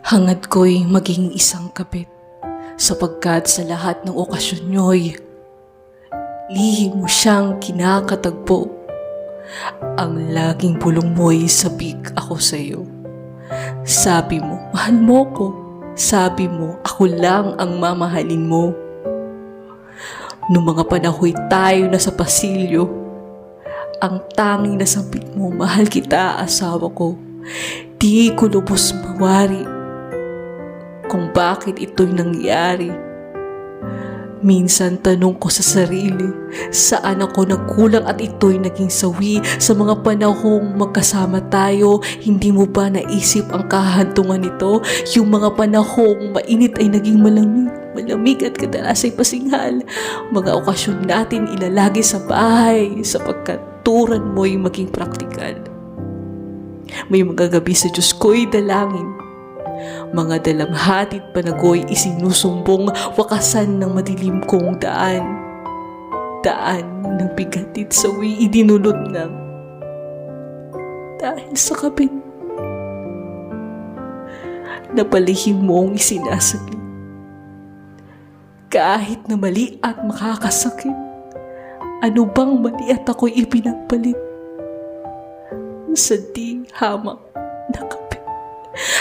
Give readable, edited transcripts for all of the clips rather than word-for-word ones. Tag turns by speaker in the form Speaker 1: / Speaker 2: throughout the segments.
Speaker 1: Hangad ko'y maging isang kabit, sapagkat sa lahat ng okasyon nyo'y lihim mo siyang kinakatagpo. Ang laging bulong mo'y sabik ako sa'yo. Sabi mo, mahal mo ko. Sabi mo, ako lang ang mamahalin mo. Noong mga panahoy tayo na sa pasilyo, ang tanging nasambit mo, mahal kita, asawa ko. Di ko lubos mawari kung bakit ito'y nangyari. Minsan tanong ko sa sarili, saan ako nagkulang at ito'y naging sawi sa mga panahong magkasama tayo. Hindi mo ba naisip ang kahantungan nito? Yung mga panahong mainit ay naging malamig at kadalas ay pasinghal. Mga okasyon natin ilalagi sa bahay sapagkat turan mo'y maging praktikal. May mga gabi sa Diyos ko'y dalangin. Mga dalamhatid panagoy isinusumbong, wakasan ng madilim kong daan. Daan ng bigatid sawi idinulot ng dahil sa kabit. Napalihim mong isinasaglit. Kahit na mali at makakasakit, ano bang mali at ako'y ipinagpalit? Sa di hamak na kabit.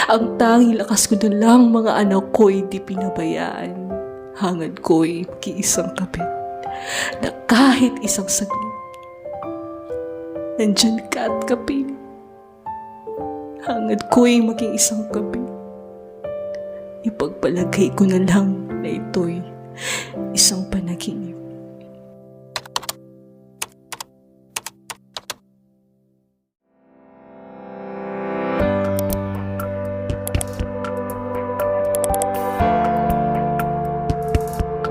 Speaker 1: Ang tanging lakas ko na lang, mga anak ko'y di pinabayaan. Hangad ko'y mag-iisang kabit na kahit isang saglit, nandyan ka at kapiling. Hangad ko'y maging isang kabit. Ipagpalagay ko na lang na ito'y isang